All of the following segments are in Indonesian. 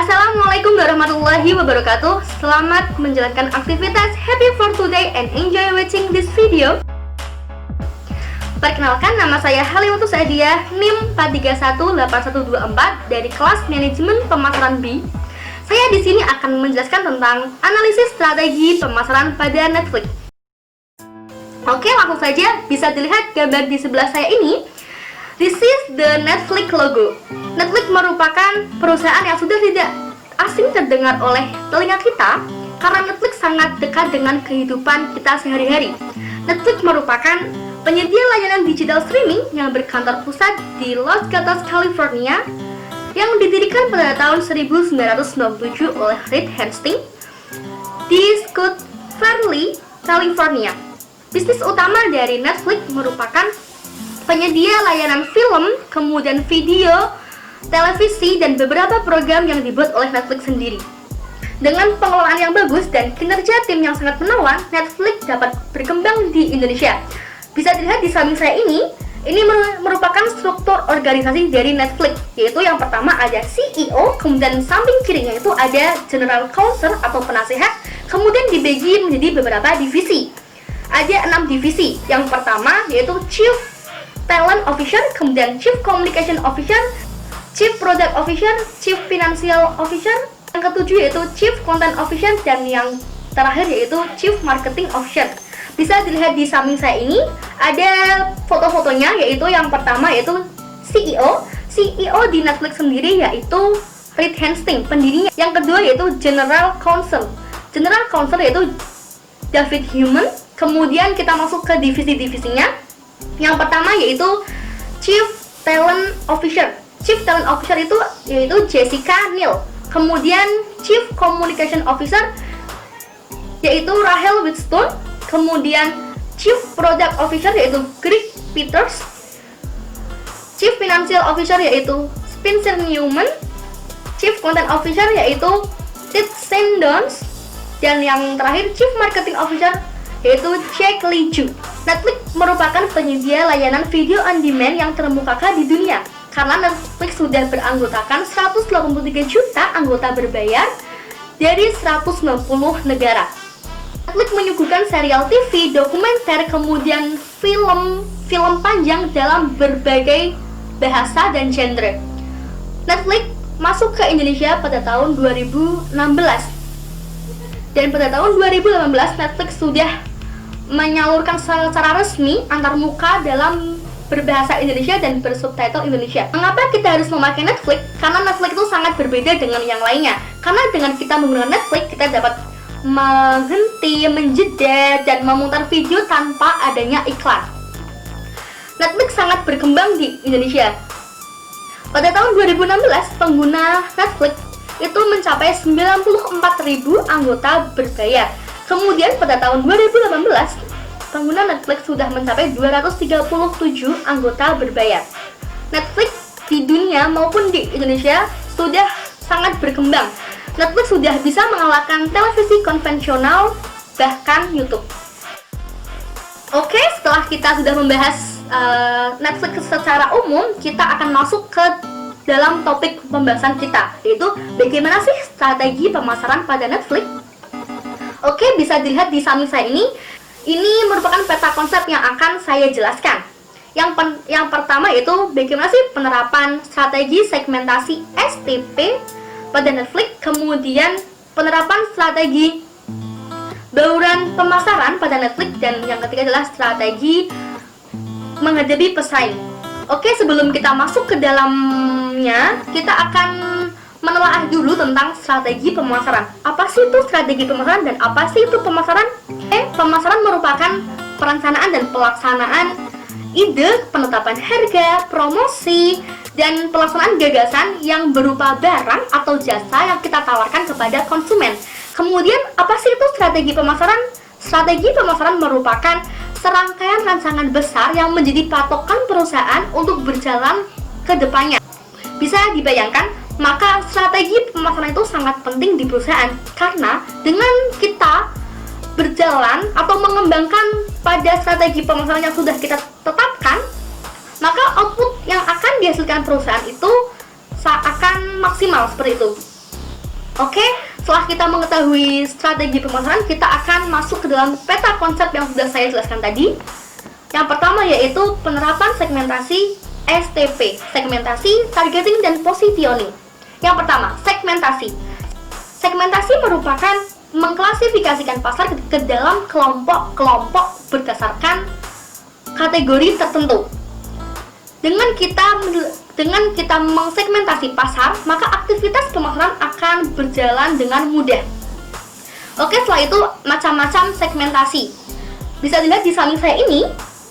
Assalamualaikum warahmatullahi wabarakatuh. Selamat menjalankan aktivitas. Happy for today and enjoy watching this video. Perkenalkan, nama saya Halimatus Sa'diyah, NIM 4318124 dari kelas Manajemen Pemasaran B. Saya di sini akan menjelaskan tentang analisis strategi pemasaran pada Netflix. Oke, langsung saja. Bisa dilihat gambar di sebelah saya ini. This is the Netflix logo. Netflix merupakan perusahaan yang sudah tidak asing terdengar oleh telinga kita karena Netflix sangat dekat dengan kehidupan kita sehari-hari. Netflix merupakan penyedia layanan digital streaming yang berkantor pusat di Los Gatos, California, yang didirikan pada tahun 1997 oleh Reed Hastings di Scotts Valley, California. Bisnis utama dari Netflix merupakan penyedia layanan film, kemudian video, televisi, dan beberapa program yang dibuat oleh Netflix sendiri. Dengan pengelolaan yang bagus dan kinerja tim yang sangat menawan, Netflix dapat berkembang di Indonesia. Bisa dilihat di samping saya ini merupakan struktur organisasi dari Netflix, yaitu yang pertama ada CEO, kemudian samping kirinya itu ada General Counsel atau penasehat, kemudian dibagi menjadi beberapa divisi. Ada 6 divisi. Yang pertama yaitu Chief Talent Officer, kemudian Chief Communication Officer, Chief Product Officer, Chief Financial Officer, yang ketujuh yaitu Chief Content Officer, dan yang terakhir yaitu Chief Marketing Officer. Bisa dilihat di samping saya ini ada foto-fotonya, yaitu yang pertama yaitu CEO di Netflix sendiri yaitu Reed Hastings, pendirinya. Yang kedua yaitu General Counsel yaitu David Human. Kemudian kita masuk ke divisi-divisinya. Yang pertama yaitu Chief Talent Officer. Chief Talent Officer itu yaitu Jessica Neal. Kemudian Chief Communication Officer yaitu Rachel Whitstone. Kemudian Chief Product Officer yaitu Greg Peters. Chief Financial Officer yaitu Spencer Newman. Chief Content Officer yaitu Ted Sandons. Dan yang terakhir Chief Marketing Officer yaitu Jack Lee Ju. Netflix merupakan penyedia layanan video on demand yang terkemuka di dunia karena Netflix sudah beranggotakan 183 juta anggota berbayar dari 190 negara. Netflix menyuguhkan serial TV, dokumenter, kemudian film panjang dalam berbagai bahasa dan genre. Netflix masuk ke Indonesia pada tahun 2016. Dan pada tahun 2018 Netflix sudah menyalurkan secara resmi antar muka dalam berbahasa Indonesia dan bersubtitle Indonesia. Mengapa kita harus memakai Netflix? Karena Netflix itu sangat berbeda dengan yang lainnya. Karena dengan kita menggunakan Netflix, kita dapat menghenti, menjeda, dan memutar video tanpa adanya iklan. Netflix sangat berkembang di Indonesia. Pada tahun 2016, pengguna Netflix itu mencapai 94.000 anggota berbayar. Kemudian pada tahun 2018, pengguna Netflix sudah mencapai 237 anggota berbayar. Netflix di dunia maupun di Indonesia sudah sangat berkembang. Netflix sudah bisa mengalahkan televisi konvensional, bahkan YouTube. Oke, setelah kita sudah membahas Netflix secara umum, kita akan masuk ke dalam topik pembahasan kita, yaitu bagaimana sih strategi pemasaran pada Netflix. Oke, bisa dilihat di samping saya ini merupakan peta konsep yang akan saya jelaskan. Yang pertama yaitu bagaimana sih penerapan strategi segmentasi STP pada Netflix, kemudian penerapan strategi bauran pemasaran pada Netflix, dan yang ketiga adalah strategi menghadapi pesaing. Oke, sebelum kita masuk ke dalamnya, kita akan menelaah dulu tentang strategi pemasaran. Apa sih itu strategi pemasaran dan apa sih itu pemasaran? Pemasaran merupakan perencanaan dan pelaksanaan ide, penetapan harga, promosi, dan pelaksanaan gagasan yang berupa barang atau jasa yang kita tawarkan kepada konsumen. Kemudian, apa sih itu strategi pemasaran? Strategi pemasaran merupakan serangkaian rancangan besar yang menjadi patokan perusahaan untuk berjalan ke depannya. Bisa dibayangkan, maka strategi pemasaran itu sangat penting di perusahaan karena dengan kita berjalan atau mengembangkan pada strategi pemasaran yang sudah kita tetapkan, maka output yang akan dihasilkan perusahaan itu akan maksimal seperti itu. Oke, setelah kita mengetahui strategi pemasaran, kita akan masuk ke dalam peta konsep yang sudah saya jelaskan tadi. Yang pertama yaitu penerapan segmentasi STP, segmentasi, targeting, dan positioning. Yang pertama, segmentasi. Segmentasi merupakan mengklasifikasikan pasar ke dalam kelompok-kelompok berdasarkan kategori tertentu. Dengan kita mengsegmentasi pasar, maka aktivitas pemasaran akan berjalan dengan mudah. Oke, setelah itu macam-macam segmentasi. Bisa dilihat di samping saya ini,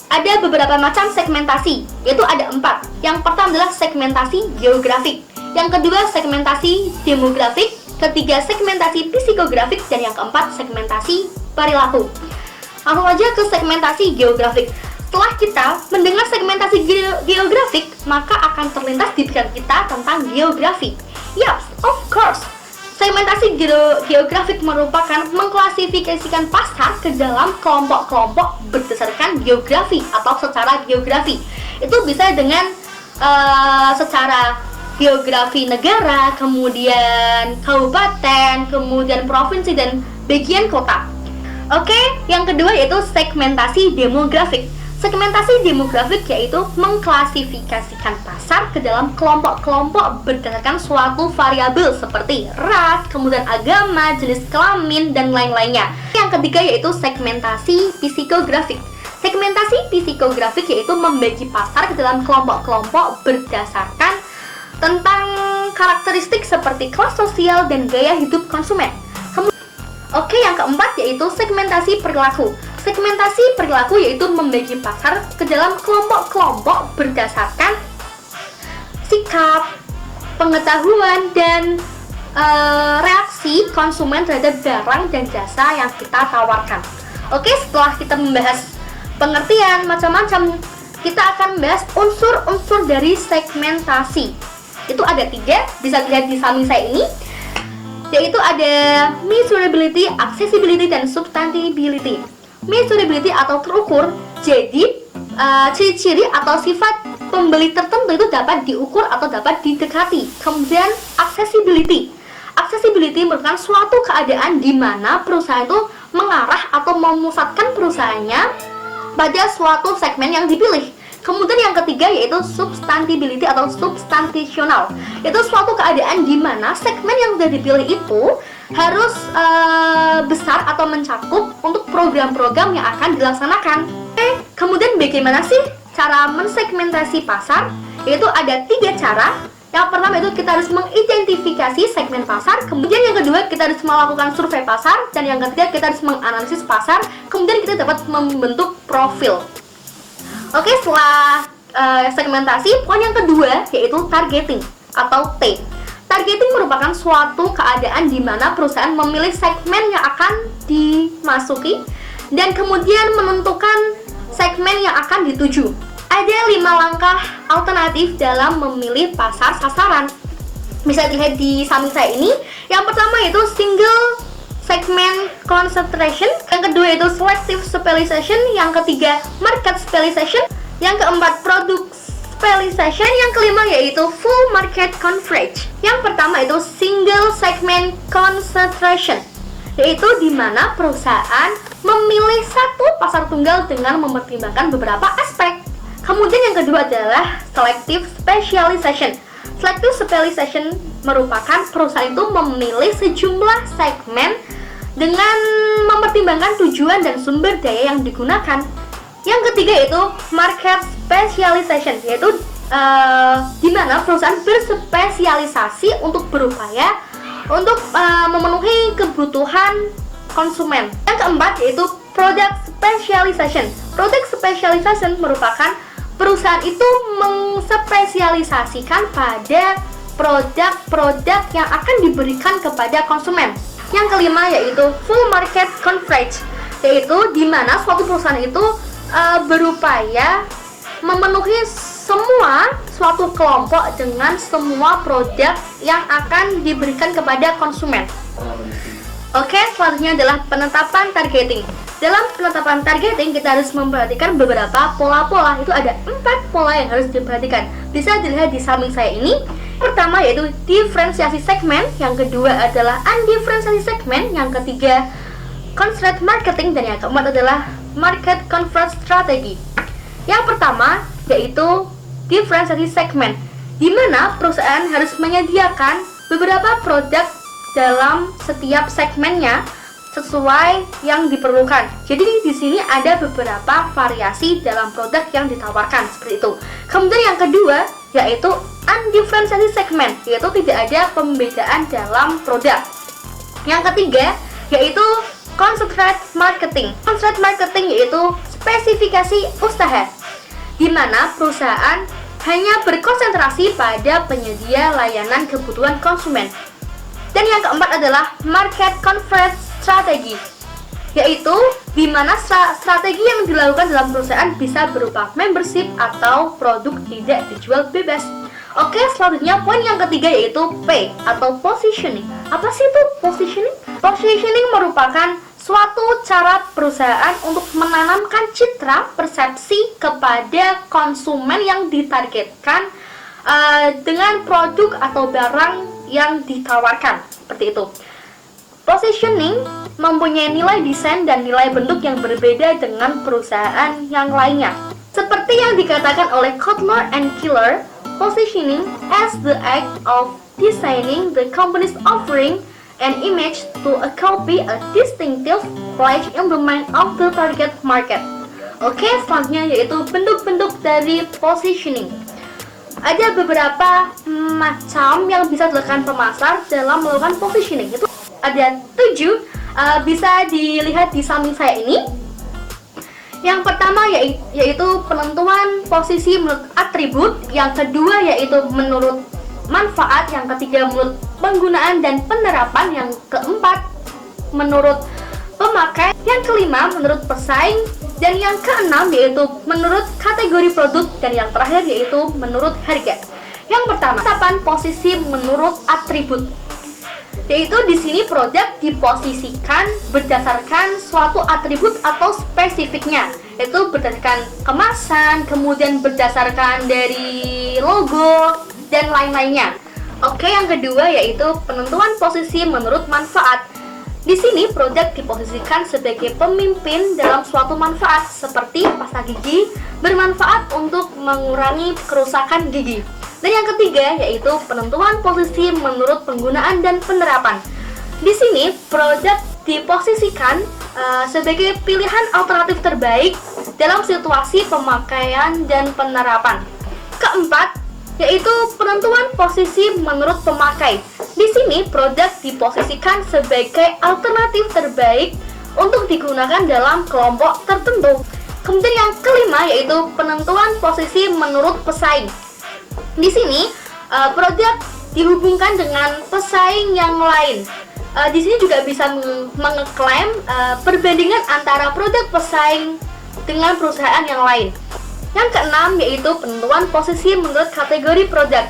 ada beberapa macam segmentasi, yaitu ada 4. Yang pertama adalah segmentasi geografik, yang kedua segmentasi demografik, ketiga segmentasi psikografik, dan yang keempat segmentasi perilaku. Langsung aja ke segmentasi geografik. Setelah kita mendengar segmentasi geografik, maka akan terlintas di pikiran kita tentang geografi. Yes, of course. Segmentasi geografik merupakan mengklasifikasikan pasar ke dalam kelompok-kelompok berdasarkan geografi atau secara geografi. Itu bisa dengan secara geografi negara, kemudian kabupaten, kemudian provinsi, dan bagian kota. Oke, yang kedua yaitu segmentasi demografik. Segmentasi demografik yaitu mengklasifikasikan pasar ke dalam kelompok-kelompok berdasarkan suatu variabel seperti ras, kemudian agama, jenis kelamin, dan lain-lainnya. Yang ketiga yaitu segmentasi psikografik. Segmentasi psikografik yaitu membagi pasar ke dalam kelompok-kelompok berdasarkan tentang karakteristik seperti kelas sosial dan gaya hidup konsumen. Oke, yang keempat yaitu segmentasi perilaku. Segmentasi perilaku yaitu membagi pasar ke dalam kelompok-kelompok berdasarkan sikap, pengetahuan, dan reaksi konsumen terhadap barang dan jasa yang kita tawarkan. Oke, setelah kita membahas pengertian macam-macam, kita akan membahas unsur-unsur dari segmentasi. Itu ada 3, bisa dilihat di samping saya ini, yaitu ada measurability, accessibility, dan substantiability. Measurability atau terukur, jadi ciri-ciri atau sifat pembeli tertentu itu dapat diukur atau dapat didekati. Kemudian accessibility. Accessibility merupakan suatu keadaan di mana perusahaan itu mengarah atau memusatkan perusahaannya pada suatu segmen yang dipilih. Kemudian yang ketiga yaitu substantiability atau substantisional. Itu suatu keadaan di mana segmen yang sudah dipilih itu harus besar atau mencakup untuk program-program yang akan dilaksanakan. Kemudian bagaimana sih cara mensegmentasi pasar? Yaitu ada 3 cara. Yang pertama itu kita harus mengidentifikasi segmen pasar. Kemudian yang kedua kita harus melakukan survei pasar. Dan yang ketiga kita harus menganalisis pasar. Kemudian kita dapat membentuk profil. Oke, setelah segmentasi, poin yang kedua yaitu targeting atau T. Targeting merupakan suatu keadaan di mana perusahaan memilih segmen yang akan dimasuki dan kemudian menentukan segmen yang akan dituju. Ada 5 langkah alternatif dalam memilih pasar sasaran. Bisa dilihat di samping saya ini. Yang pertama yaitu single segment concentration, yang kedua yaitu selective specialization, yang ketiga market specialization, yang keempat product specialization, yang kelima yaitu full market coverage. Yang pertama itu single segment concentration, yaitu di mana perusahaan memilih satu pasar tunggal dengan mempertimbangkan beberapa aspek. Kemudian yang kedua adalah selective specialization. Selective specialization merupakan perusahaan itu memilih sejumlah segmen dengan mempertimbangkan tujuan dan sumber daya yang digunakan. Yang ketiga yaitu market specialization, yaitu di mana perusahaan berspesialisasi untuk berupaya untuk memenuhi kebutuhan konsumen. Yang keempat yaitu product specialization. Product specialization merupakan perusahaan itu mengspesialisasikan pada produk-produk yang akan diberikan kepada konsumen. Yang kelima yaitu full market coverage, yaitu di mana suatu perusahaan itu berupaya memenuhi semua suatu kelompok dengan semua produk yang akan diberikan kepada konsumen. Oke, selanjutnya adalah penetapan targeting. Dalam penetapan targeting kita harus memperhatikan beberapa pola-pola. Itu ada 4 pola yang harus diperhatikan. Bisa dilihat di samping saya ini. Pertama yaitu diferensiasi segmen, yang kedua adalah undiferensiasi segmen, yang ketiga concentrate marketing, dan yang keempat adalah market converge strategy. Yang pertama yaitu diferensiasi segmen, di mana perusahaan harus menyediakan beberapa produk dalam setiap segmennya sesuai yang diperlukan. Jadi di sini ada beberapa variasi dalam produk yang ditawarkan seperti itu. Kemudian yang kedua yaitu undifferentiated segment, yaitu tidak ada pembedaan dalam produk. Yang ketiga yaitu concentrate marketing. Concentrate marketing yaitu spesifikasi usaha, di mana perusahaan hanya berkonsentrasi pada penyedia layanan kebutuhan konsumen. Dan yang keempat adalah market converge strategi, yaitu di mana strategi yang dilakukan dalam perusahaan bisa berupa membership atau produk tidak dijual bebas. Oke, selanjutnya poin yang ketiga yaitu P atau positioning. Apa sih itu positioning? Positioning merupakan suatu cara perusahaan untuk menanamkan citra persepsi kepada konsumen yang ditargetkan dengan produk atau barang yang ditawarkan, seperti itu. Positioning mempunyai nilai desain dan nilai bentuk yang berbeda dengan perusahaan yang lainnya. Seperti yang dikatakan oleh Kotler and Killer, positioning as the act of designing the company's offering and image to copy a distinctive place in the mind of the target market. Oke, selanjutnya yaitu bentuk-bentuk dari positioning. Ada beberapa macam yang bisa dilakukan pemasar dalam melakukan positioning. Itu ada 7, bisa dilihat di samping saya ini. Yang pertama yaitu penentuan posisi menurut atribut, yang kedua yaitu menurut manfaat, yang ketiga menurut penggunaan dan penerapan, yang keempat menurut pemakai, yang kelima menurut pesaing, dan yang keenam yaitu menurut kategori produk, dan yang terakhir yaitu menurut harga. Yang pertama, penetapan posisi menurut atribut, yaitu di sini produk diposisikan berdasarkan suatu atribut atau spesifiknya, yaitu berdasarkan kemasan, kemudian berdasarkan dari logo dan lain-lainnya. Oke, yang kedua yaitu penentuan posisi menurut manfaat. Di sini produk diposisikan sebagai pemimpin dalam suatu manfaat, seperti pasta gigi bermanfaat untuk mengurangi kerusakan gigi. Dan yang ketiga yaitu penentuan posisi menurut penggunaan dan penerapan. Di sini produk diposisikan sebagai pilihan alternatif terbaik dalam situasi pemakaian dan penerapan. Keempat yaitu penentuan posisi menurut pemakai. Di sini produk diposisikan sebagai alternatif terbaik untuk digunakan dalam kelompok tertentu. Kemudian yang kelima yaitu penentuan posisi menurut pesaing. Di sini produk dihubungkan dengan pesaing yang lain. Di sini juga bisa mengeklaim perbandingan antara produk pesaing dengan perusahaan yang lain. Yang keenam yaitu penentuan posisi menurut kategori produk.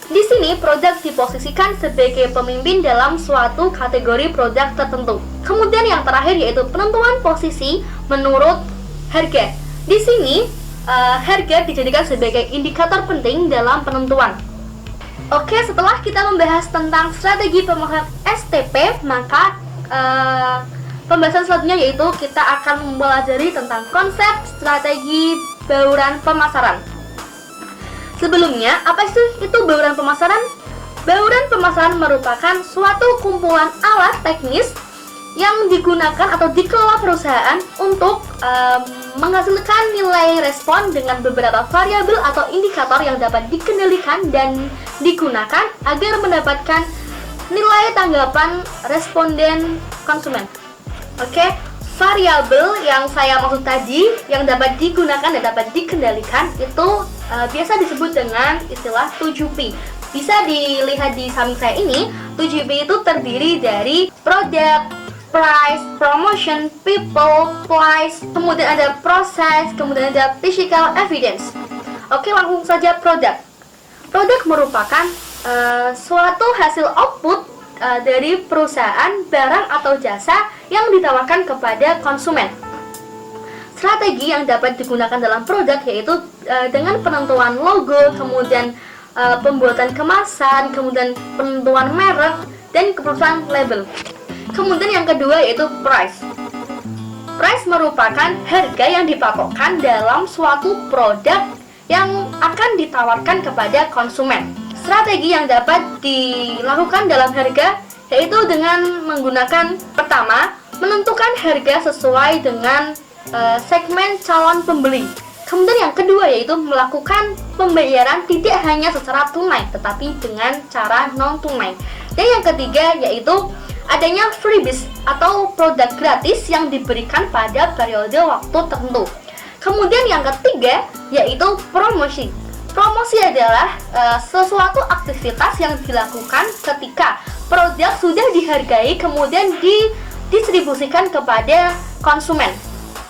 Di sini produk diposisikan sebagai pemimpin dalam suatu kategori produk tertentu. Kemudian yang terakhir yaitu penentuan posisi menurut harga. Di sini harga dijadikan sebagai indikator penting dalam penentuan. Oke, setelah kita membahas tentang strategi pemasaran STP, maka pembahasan selanjutnya yaitu kita akan mempelajari tentang konsep strategi bauran pemasaran. Sebelumnya, apa itu bauran pemasaran? Bauran pemasaran merupakan suatu kumpulan alat teknis yang digunakan atau dikelola perusahaan untuk menghasilkan nilai respon dengan beberapa variabel atau indikator yang dapat dikendalikan dan digunakan agar mendapatkan nilai tanggapan responden konsumen. Oke, variabel yang saya maksud tadi yang dapat digunakan dan dapat dikendalikan itu biasa disebut dengan istilah 7P. Bisa dilihat di samping saya ini, 7P itu terdiri dari product, price, promotion, people, place, kemudian ada process, kemudian ada physical evidence. Oke, langsung saja produk. Produk merupakan suatu hasil output dari perusahaan, barang atau jasa yang ditawarkan kepada konsumen. Strategi yang dapat digunakan dalam produk yaitu dengan penentuan logo, kemudian pembuatan kemasan, kemudian penentuan merek, dan keputusan label. Kemudian yang kedua yaitu price. Price merupakan harga yang dipatokkan dalam suatu produk yang akan ditawarkan kepada konsumen. Strategi yang dapat dilakukan dalam harga yaitu dengan menggunakan pertama, menentukan harga sesuai dengan segmen calon pembeli. Kemudian yang kedua yaitu melakukan pembayaran tidak hanya secara tunai tetapi dengan cara non tunai. Dan yang ketiga yaitu adanya freebies atau produk gratis yang diberikan pada periode waktu tertentu. Kemudian yang ketiga yaitu promosi. Promosi adalah sesuatu aktivitas yang dilakukan ketika produk sudah dihargai kemudian didistribusikan kepada konsumen.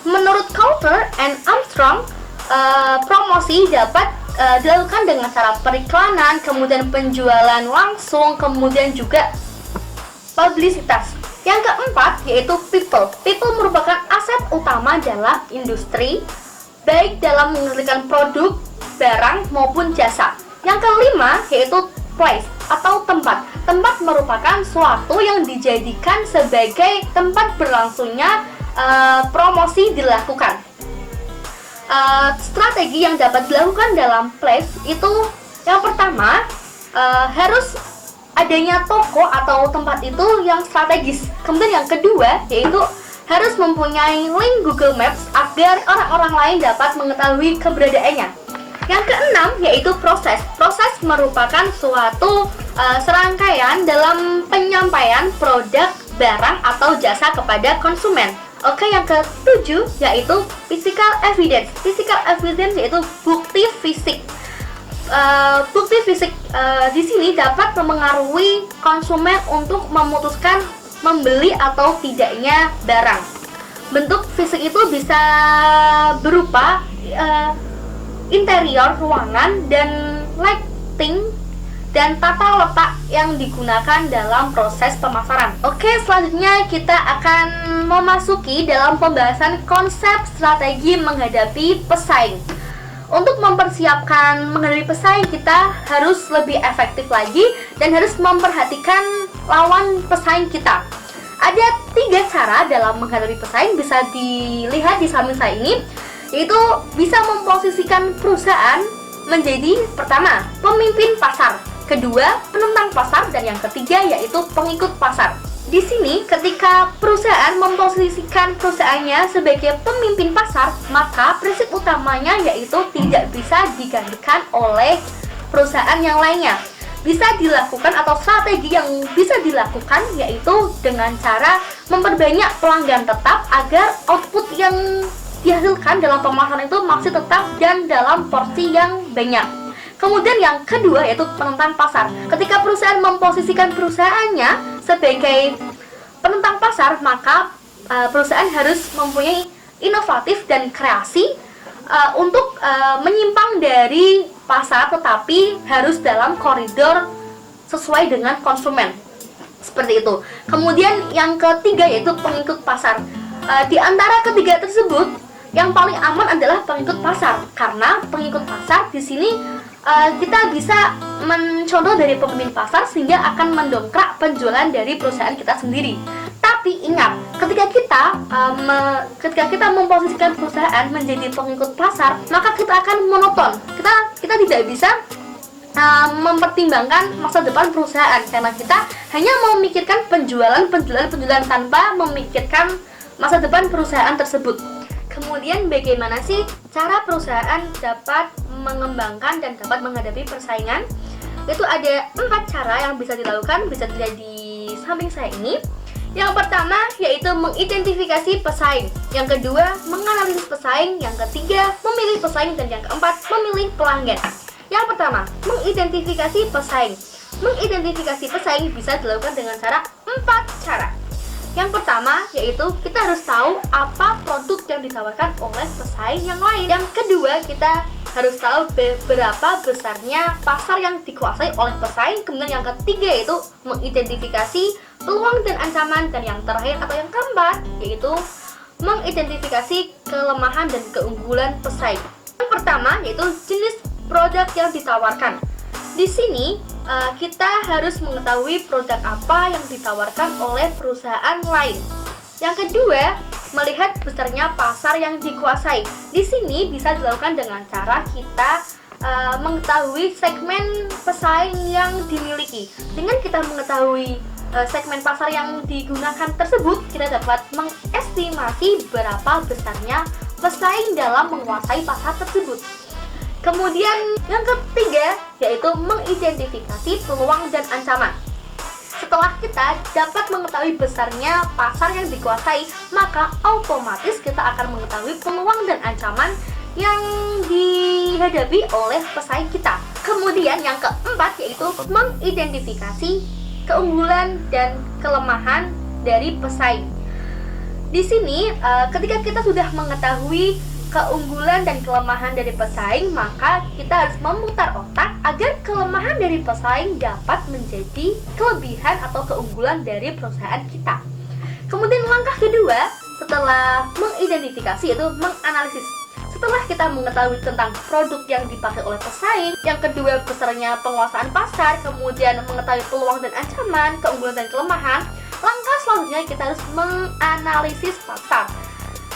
Menurut Coulter and Armstrong, promosi dapat dilakukan dengan cara periklanan, kemudian penjualan langsung, kemudian juga publisitas. Yang keempat yaitu people. People merupakan aset utama dalam industri, baik dalam menghasilkan produk, barang maupun jasa. Yang kelima yaitu place atau tempat. Tempat merupakan suatu yang dijadikan sebagai tempat berlangsungnya promosi dilakukan. Strategi yang dapat dilakukan dalam place itu yang pertama harus adanya toko atau tempat itu yang strategis. Kemudian yang kedua yaitu harus mempunyai link Google Maps agar orang-orang lain dapat mengetahui keberadaannya. Yang keenam yaitu proses. Proses merupakan suatu serangkaian dalam penyampaian produk, barang atau jasa kepada konsumen. Oke, yang ketujuh yaitu physical evidence. Physical evidence yaitu bukti fisik. Bukti fisik di sini dapat mempengaruhi konsumen untuk memutuskan membeli atau tidaknya barang. Bentuk fisik itu bisa berupa interior ruangan dan lighting dan tata letak yang digunakan dalam proses pemasaran. Oke, selanjutnya kita akan memasuki dalam pembahasan konsep strategi menghadapi pesaing. Untuk mempersiapkan menghadapi pesaing, kita harus lebih efektif lagi dan harus memperhatikan lawan pesaing kita. Ada 3 cara dalam menghadapi pesaing, bisa dilihat di samping saya ini, yaitu bisa memposisikan perusahaan menjadi pertama, pemimpin pasar, kedua, penentang pasar, dan yang ketiga yaitu pengikut pasar. Di sini, ketika perusahaan memposisikan perusahaannya sebagai pemimpin pasar, maka prinsip utamanya yaitu tidak bisa digantikan oleh perusahaan yang lainnya. Bisa dilakukan atau strategi yang bisa dilakukan yaitu dengan cara memperbanyak pelanggan tetap agar output yang dihasilkan dalam pemasaran itu masih tetap dan dalam porsi yang banyak. Kemudian yang kedua yaitu penentang pasar. Ketika perusahaan memposisikan perusahaannya sebagai penentang pasar, maka perusahaan harus mempunyai inovatif dan kreasi untuk menyimpang dari pasar, tetapi harus dalam koridor sesuai dengan konsumen. Seperti itu. Kemudian yang ketiga yaitu pengikut pasar. Di antara ketiga tersebut, yang paling aman adalah pengikut pasar, karena pengikut pasar di sini kita bisa mencontoh dari pemimpin pasar sehingga akan mendongkrak penjualan dari perusahaan kita sendiri. Tapi ingat, ketika kita memposisikan perusahaan menjadi pengikut pasar, maka kita akan monoton. Kita tidak bisa mempertimbangkan masa depan perusahaan karena kita hanya memikirkan penjualan tanpa memikirkan masa depan perusahaan tersebut. Kemudian bagaimana sih cara perusahaan dapat mengembangkan dan dapat menghadapi persaingan? Itu ada 4 cara yang bisa dilakukan, bisa dilihat di samping saya ini. Yang pertama yaitu mengidentifikasi pesaing. Yang kedua, menganalisis pesaing. Yang ketiga, memilih pesaing. Dan yang keempat, memilih pelanggan. Yang pertama, mengidentifikasi pesaing. Mengidentifikasi pesaing bisa dilakukan dengan cara 4 cara. Yang pertama yaitu kita harus tahu apa produk yang ditawarkan oleh pesaing yang lain. Yang kedua, kita harus tahu berapa besarnya pasar yang dikuasai oleh pesaing. Kemudian yang ketiga yaitu mengidentifikasi peluang dan ancaman. Dan yang terakhir atau yang keempat yaitu mengidentifikasi kelemahan dan keunggulan pesaing. Yang pertama yaitu jenis produk yang ditawarkan. Di sini kita harus mengetahui produk apa yang ditawarkan oleh perusahaan lain. Yang kedua, melihat besarnya pasar yang dikuasai. Di sini bisa dilakukan dengan cara kita mengetahui segmen pesaing yang dimiliki. Dengan kita mengetahui segmen pasar yang digunakan tersebut, kita dapat mengestimasi berapa besarnya pesaing dalam menguasai pasar tersebut. Kemudian yang ketiga yaitu mengidentifikasi peluang dan ancaman. Setelah kita dapat mengetahui besarnya pasar yang dikuasai, maka otomatis kita akan mengetahui peluang dan ancaman yang dihadapi oleh pesaing kita. Kemudian yang keempat yaitu mengidentifikasi keunggulan dan kelemahan dari pesaing. Di sini ketika kita sudah mengetahui keunggulan dan kelemahan dari pesaing, maka kita harus memutar otak agar kelemahan dari pesaing dapat menjadi kelebihan atau keunggulan dari perusahaan kita. Kemudian langkah kedua setelah mengidentifikasi yaitu menganalisis. Setelah kita mengetahui tentang produk yang dipakai oleh pesaing, yang kedua besarnya penguasaan pasar, kemudian mengetahui peluang dan ancaman, keunggulan dan kelemahan, langkah selanjutnya kita harus menganalisis pasar.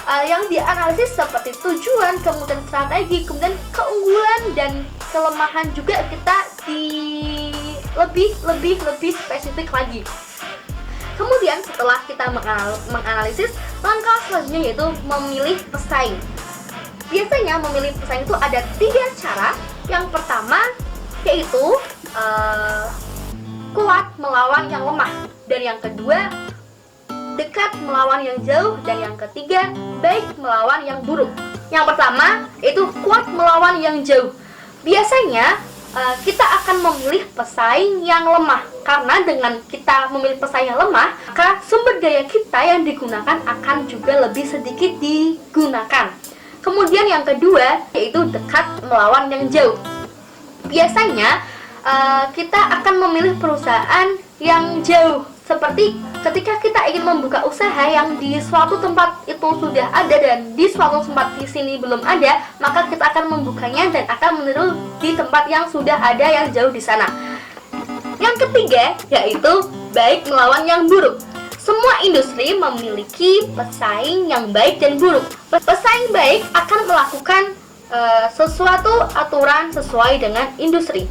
Yang dianalisis seperti tujuan, kemudian strategi, kemudian keunggulan dan kelemahan juga kita lebih spesifik lagi. Kemudian setelah kita menganalisis, langkah selanjutnya yaitu memilih pesaing. Biasanya memilih pesaing itu ada 3 cara. Yang pertama yaitu kuat melawan yang lemah, dan yang kedua dekat melawan yang jauh, dan yang ketiga baik melawan yang buruk. Yang pertama yaitu kuat melawan yang jauh. Biasanya kita akan memilih pesaing yang lemah, karena dengan kita memilih pesaing yang lemah, maka sumber daya kita yang digunakan akan juga lebih sedikit digunakan. Kemudian yang kedua yaitu dekat melawan yang jauh. Biasanya kita akan memilih perusahaan yang jauh, seperti ketika kita ingin membuka usaha yang di suatu tempat itu sudah ada dan di suatu tempat di sini belum ada, maka kita akan membukanya dan akan meniru di tempat yang sudah ada yang jauh di sana. Yang ketiga yaitu baik melawan yang buruk. Semua industri memiliki pesaing yang baik dan buruk. Pesaing baik akan melakukan sesuatu aturan sesuai dengan industri.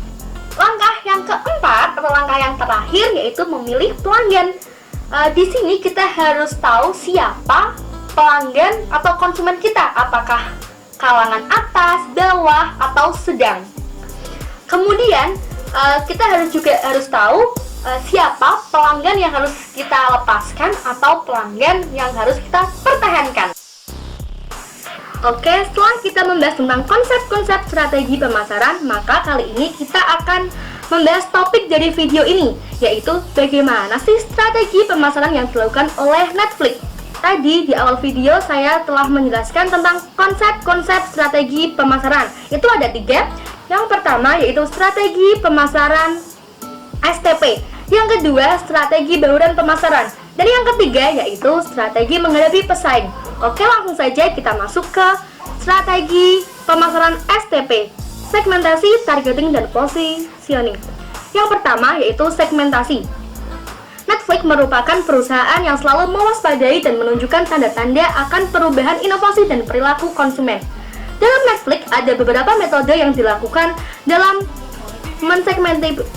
Langkah yang keempat atau langkah yang terakhir yaitu memilih pelanggan. Di sini kita harus tahu siapa pelanggan atau konsumen kita, apakah kalangan atas, bawah, atau sedang. Kemudian kita harus tahu siapa pelanggan yang harus kita lepaskan atau pelanggan yang harus kita pertahankan. Oke, setelah kita membahas tentang konsep-konsep strategi pemasaran, maka kali ini kita akan membahas topik dari video ini, yaitu bagaimana sih strategi pemasaran yang dilakukan oleh Netflix. Tadi di awal video saya telah menjelaskan tentang konsep-konsep strategi pemasaran. Itu ada 3. Yang pertama yaitu strategi pemasaran STP. Yang kedua strategi bauran pemasaran. Dan yang ketiga yaitu strategi menghadapi pesaing. Oke, langsung saja kita masuk ke strategi pemasaran STP, segmentasi, targeting, dan positioning. Yang pertama yaitu segmentasi. Netflix merupakan perusahaan yang selalu mewaspadai dan menunjukkan tanda-tanda akan perubahan inovasi dan perilaku konsumen. Dalam Netflix ada beberapa metode yang dilakukan dalam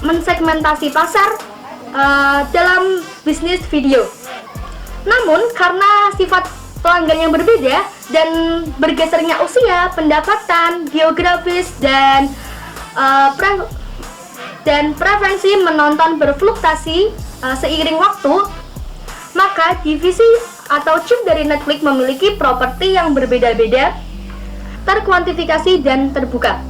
mensegmentasi pasar dalam bisnis video. Namun karena sifat pelanggan yang berbeda dan bergesernya usia, pendapatan, geografis, dan preferensi menonton berfluktuasi seiring waktu, maka divisi atau chip dari Netflix memiliki properti yang berbeda-beda, terkuantifikasi dan terbuka.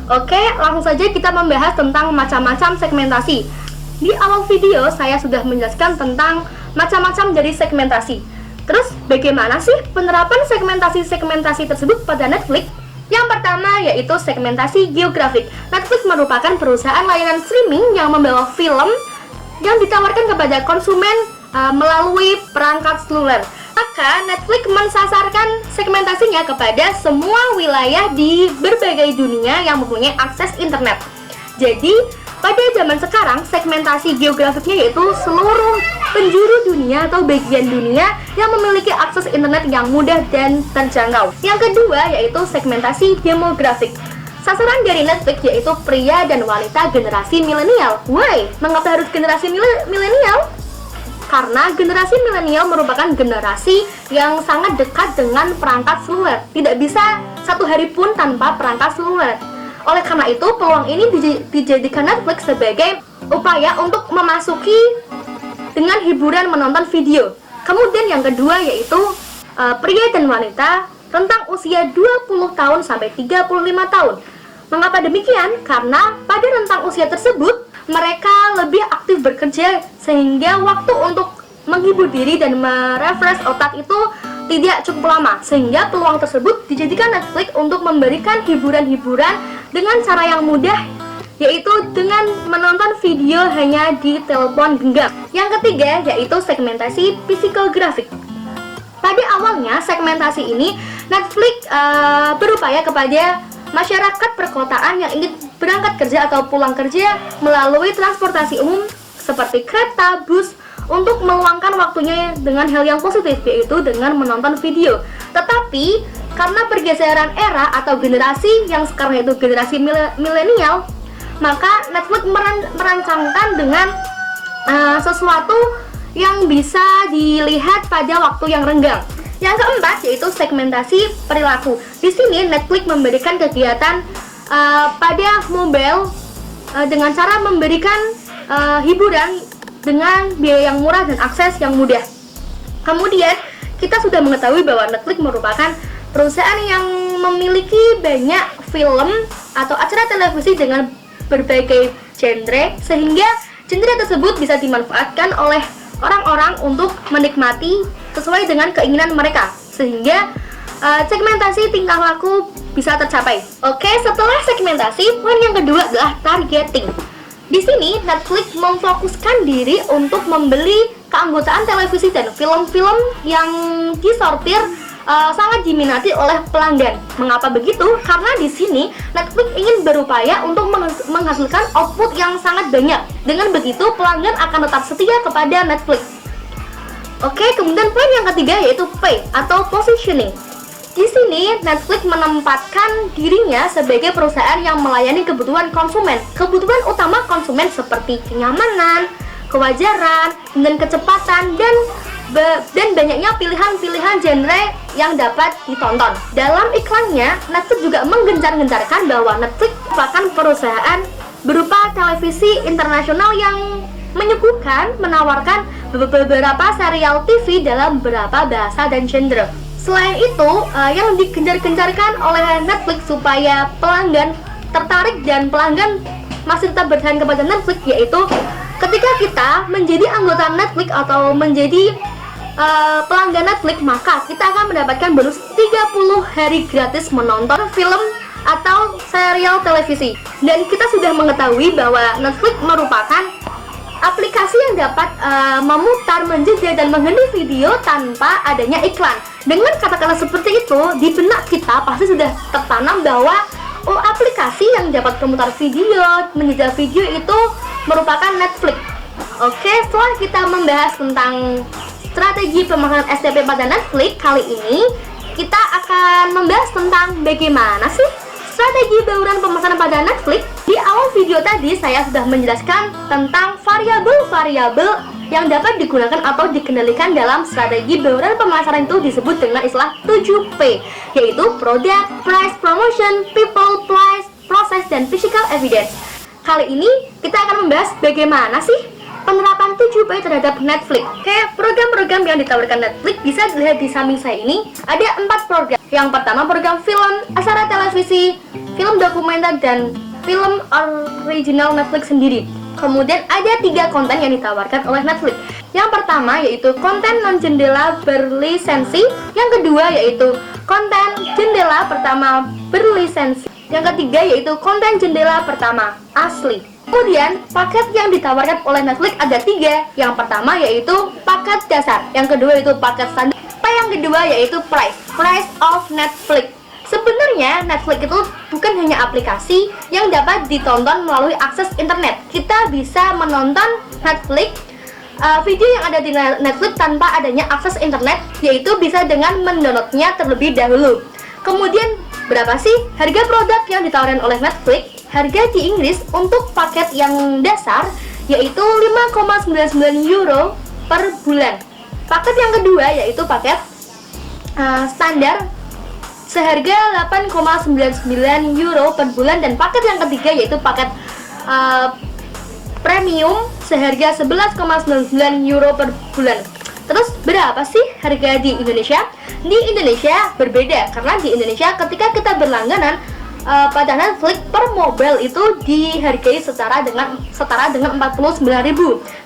Oke, langsung saja kita membahas tentang macam-macam segmentasi. Di awal video saya sudah menjelaskan tentang macam-macam dari segmentasi. Terus bagaimana sih penerapan segmentasi tersebut pada Netflix? Yang pertama yaitu segmentasi geografik. Netflix merupakan perusahaan layanan streaming yang membawa film yang ditawarkan kepada konsumen melalui perangkat seluler. Maka Netflix mensasarkan segmentasinya kepada semua wilayah di berbagai dunia yang mempunyai akses internet. Jadi, pada zaman sekarang, segmentasi geografiknya yaitu seluruh penjuru dunia atau bagian dunia yang memiliki akses internet yang mudah dan terjangkau. Yang kedua yaitu segmentasi demografik. Sasaran dari Netflix yaitu pria dan wanita generasi milenial. Why? Mengapa harus generasi milenial? Karena generasi milenial merupakan generasi yang sangat dekat dengan perangkat seluler. Tidak bisa satu hari pun tanpa perangkat seluler. Oleh karena itu, peluang ini dijadikan Netflix sebagai upaya untuk memasuki dengan hiburan menonton video. Kemudian yang kedua yaitu pria dan wanita rentang usia 20 tahun sampai 35 tahun. Mengapa demikian? Karena pada rentang usia tersebut mereka lebih aktif bekerja sehingga waktu untuk menghibur diri dan merefresh otak itu tidak cukup lama, sehingga peluang tersebut dijadikan Netflix untuk memberikan hiburan-hiburan dengan cara yang mudah, yaitu dengan menonton video hanya di telepon genggam. Yang ketiga yaitu segmentasi psikografik. Pada awalnya segmentasi ini Netflix berupaya kepada masyarakat perkotaan yang ingin berangkat kerja atau pulang kerja melalui transportasi umum seperti kereta, bus untuk meluangkan waktunya dengan hal yang positif, yaitu dengan menonton video. Tetapi karena pergeseran era atau generasi yang sekarang itu generasi milenial, maka Netflix merancangkan dengan sesuatu yang bisa dilihat pada waktu yang renggang. Yang keempat yaitu segmentasi perilaku. Di sini Netflix memberikan kegiatan pada mobile dengan cara memberikan hiburan dengan biaya yang murah dan akses yang mudah. Kemudian kita sudah mengetahui bahwa Netflix merupakan perusahaan yang memiliki banyak film atau acara televisi dengan berbagai genre, sehingga genre tersebut bisa dimanfaatkan oleh orang-orang untuk menikmati sesuai dengan keinginan mereka, sehingga segmentasi tingkah laku bisa tercapai. Oke, setelah segmentasi, poin yang kedua adalah targeting. Di sini Netflix memfokuskan diri untuk membeli keanggotaan televisi dan film-film yang disortir sangat diminati oleh pelanggan. Mengapa begitu? Karena di sini Netflix ingin berupaya untuk menghasilkan output yang sangat banyak. Dengan begitu pelanggan akan tetap setia kepada Netflix. Oke, kemudian poin yang ketiga yaitu pay atau positioning. Di sini Netflix menempatkan dirinya sebagai perusahaan yang melayani kebutuhan konsumen. Kebutuhan utama konsumen seperti kenyamanan, kewajaran, dan kecepatan dan banyaknya pilihan-pilihan genre yang dapat ditonton. Dalam iklannya, Netflix juga menggencar-gencarkan bahwa Netflix merupakan perusahaan berupa televisi internasional yang menawarkan beberapa serial TV dalam beberapa bahasa dan genre. Selain itu, yang digencar-gencarkan oleh Netflix supaya pelanggan tertarik dan pelanggan masih tetap bertahan kepada Netflix, yaitu ketika kita menjadi anggota Netflix atau menjadi pelanggan Netflix, maka kita akan mendapatkan bonus 30 hari gratis menonton film atau serial televisi. Dan kita sudah mengetahui bahwa Netflix merupakan aplikasi yang dapat memutar, menjeda, dan menghenti video tanpa adanya iklan. Dengan kata-kata seperti itu, di benak kita pasti sudah tertanam bahwa aplikasi yang dapat memutar video, menjeda video itu merupakan Netflix. Oke, setelah kita membahas tentang strategi pemasaran STP pada Netflix, kali ini kita akan membahas tentang bagaimana sih strategi bauran pemasaran pada Netflix. Di awal video tadi saya sudah menjelaskan tentang variabel-variabel yang dapat digunakan atau dikendalikan dalam strategi bauran pemasaran, itu disebut dengan istilah 7P, yaitu Product, Price, Promotion, People, Place, Process, dan Physical Evidence. Kali ini kita akan membahas bagaimana sih penerapan 7P terhadap Netflix. Kayak program-program yang ditawarkan Netflix bisa dilihat di samping saya ini. Ada 4 program. Yang pertama program film, acara televisi, film dokumenter, dan film original Netflix sendiri. Kemudian ada 3 konten yang ditawarkan oleh Netflix. Yang pertama yaitu konten non-jendela berlisensi. Yang kedua yaitu konten jendela pertama berlisensi. Yang ketiga yaitu konten jendela pertama asli. Kemudian paket yang ditawarkan oleh Netflix ada 3. Yang pertama yaitu paket dasar. Yang kedua yaitu paket standar. Yang kedua yaitu price of Netflix. Sebenarnya Netflix itu bukan hanya aplikasi yang dapat ditonton melalui akses internet. Kita bisa menonton Netflix, video yang ada di Netflix tanpa adanya akses internet, yaitu bisa dengan mendownloadnya terlebih dahulu. Kemudian berapa sih harga produk yang ditawarkan oleh Netflix? Harga di Inggris untuk paket yang dasar yaitu 5,99 euro per bulan. Paket yang kedua yaitu paket standar seharga 8,99 euro per bulan, dan paket yang ketiga yaitu paket premium seharga 11,99 euro per bulan. Terus berapa sih harga di Indonesia? Di Indonesia berbeda, karena di Indonesia ketika kita berlangganan pada Netflix per mobile itu dihargai setara dengan 49.000.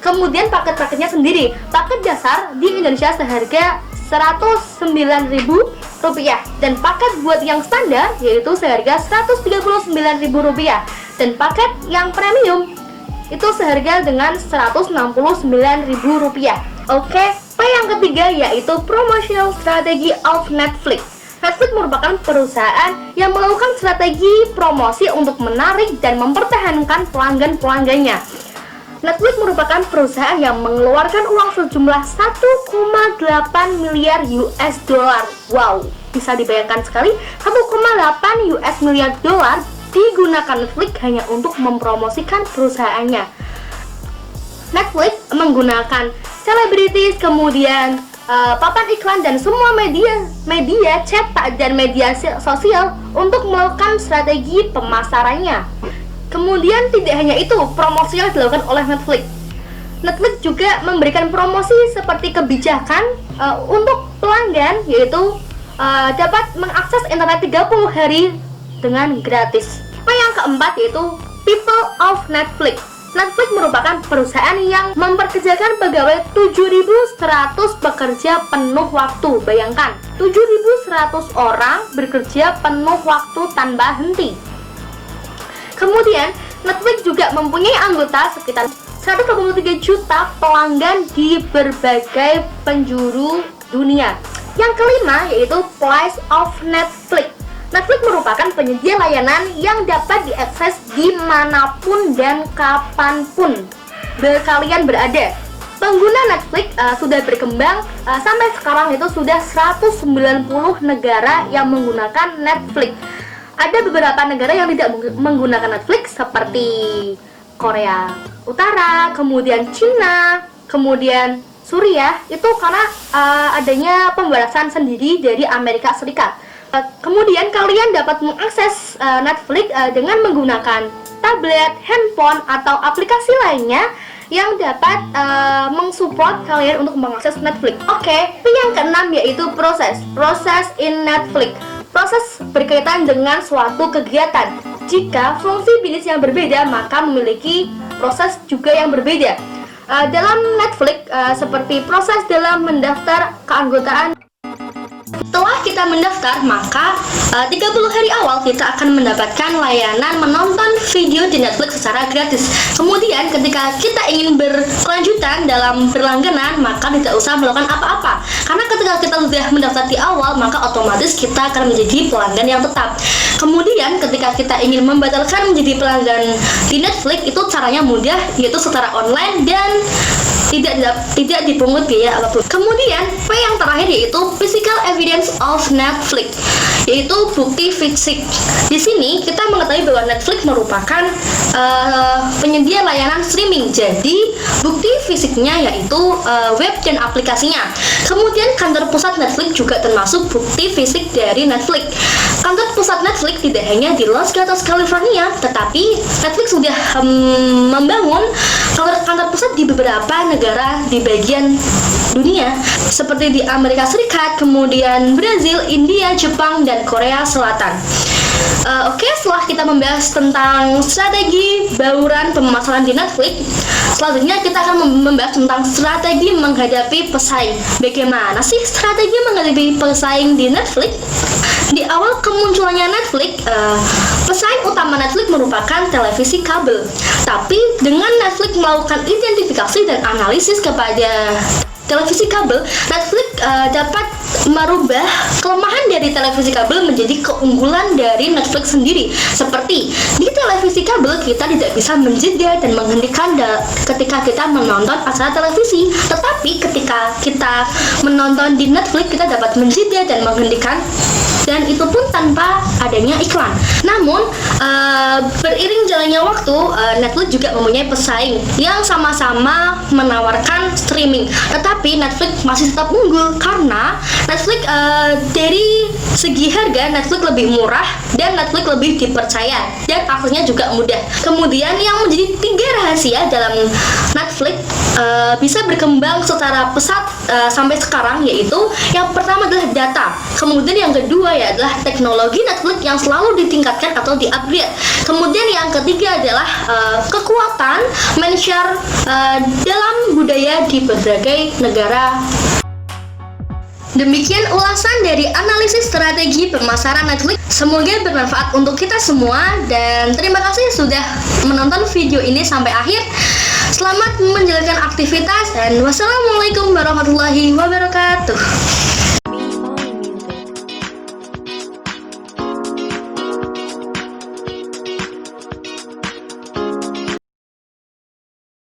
Kemudian paket-paketnya sendiri, paket dasar di Indonesia seharga 109.000 rupiah, dan paket buat yang standar yaitu seharga 139.000 rupiah, dan paket yang premium itu seharga dengan 169.000 rupiah. Oke, P yang ketiga yaitu promotional strategy of Netflix. Netflix merupakan perusahaan yang melakukan strategi promosi untuk menarik dan mempertahankan pelanggan-pelanggannya. Netflix merupakan perusahaan yang mengeluarkan uang sejumlah 1,8 miliar US dollar. Wow, bisa dibayangkan sekali, 1,8 US miliar dolar digunakan Netflix hanya untuk mempromosikan perusahaannya. Netflix menggunakan selebritis, kemudian papan iklan dan semua media cetak dan media sosial untuk melakukan strategi pemasarannya. Kemudian tidak hanya itu, promosi yang dilakukan oleh Netflix. Netflix juga memberikan promosi seperti kebijakan untuk pelanggan, yaitu dapat mengakses internet 30 hari dengan gratis. Yang keempat yaitu People of Netflix. Netflix merupakan perusahaan yang memperkerjakan pegawai 7.100 pekerja penuh waktu. Bayangkan, 7.100 orang bekerja penuh waktu tanpa henti. Kemudian, Netflix juga mempunyai anggota sekitar 123 juta pelanggan di berbagai penjuru dunia. Yang kelima yaitu Price of Netflix. Netflix merupakan penyedia layanan yang dapat diakses dimanapun dan kapanpun kalian berada. Pengguna Netflix sudah berkembang sampai sekarang itu sudah 190 negara yang menggunakan Netflix. Ada beberapa negara yang tidak menggunakan Netflix seperti Korea Utara, kemudian Cina, kemudian Suriah, itu karena adanya pembatasan sendiri dari Amerika Serikat. Kemudian kalian dapat mengakses Netflix dengan menggunakan tablet, handphone, atau aplikasi lainnya yang dapat mensupport kalian untuk mengakses Netflix. Oke, yang keenam yaitu proses in Netflix. Proses berkaitan dengan suatu kegiatan. Jika fungsi bisnis yang berbeda, maka memiliki proses juga yang berbeda. Dalam Netflix, seperti proses dalam mendaftar keanggotaan. Setelah kita mendaftar, maka 30 hari awal kita akan mendapatkan layanan menonton video di Netflix secara gratis. Kemudian ketika kita ingin berkelanjutan dalam berlangganan, maka tidak usah melakukan apa-apa, karena ketika kita sudah mendaftar di awal, maka otomatis kita akan menjadi pelanggan yang tetap. Kemudian ketika kita ingin membatalkan menjadi pelanggan di Netflix, itu caranya mudah, yaitu secara online dan tidak dipungut biaya apapun. Kemudian P yang terakhir yaitu physical evidence of Netflix, yaitu bukti fisik. Di sini kita mengetahui bahwa Netflix merupakan penyedia layanan streaming. Jadi bukti fisiknya yaitu web dan aplikasinya. Kemudian kantor pusat Netflix juga termasuk bukti fisik dari Netflix. Kantor pusat Netflix tidak hanya di Los Gatos, California, tetapi Netflix sudah membangun kantor pusat di beberapa negara di bagian dunia, seperti di Amerika Serikat, kemudian Brazil, India, Jepang, dan Korea Selatan. Oke, setelah kita membahas tentang strategi bauran pemasaran di Netflix, selanjutnya kita akan membahas tentang strategi menghadapi pesaing. Bagaimana sih strategi menghadapi pesaing di Netflix? Di awal kemunculannya Netflix, pesaing utama Netflix merupakan televisi kabel. Tapi dengan Netflix melakukan identifikasi dan analisis kepada televisi kabel, Netflix dapat merubah kelemahan dari televisi kabel menjadi keunggulan dari Netflix sendiri. Seperti di televisi kabel kita tidak bisa menjeda dan menghentikan ketika kita menonton acara televisi, tetapi ketika kita menonton di Netflix kita dapat menjeda dan menghentikan, dan itu pun tanpa adanya iklan. Namun beriring jalannya waktu, Netflix juga mempunyai pesaing yang sama-sama menawarkan streaming, tetapi Netflix masih tetap unggul karena Netflix dari segi harga Netflix lebih murah dan Netflix lebih dipercaya dan aksesnya juga mudah. Kemudian yang menjadi 3 rahasia dalam Netflix bisa berkembang secara pesat sampai sekarang, yaitu yang pertama adalah data, kemudian yang kedua ya adalah teknologi Netflix yang selalu ditingkatkan atau di-upgrade, kemudian yang ketiga adalah kekuatan men-share dalam budaya di berbagai negara. Demikian ulasan dari analisis strategi pemasaran Netflix. Semoga bermanfaat untuk kita semua dan terima kasih sudah menonton video ini sampai akhir. Selamat menjalankan aktivitas dan wassalamualaikum warahmatullahi wabarakatuh.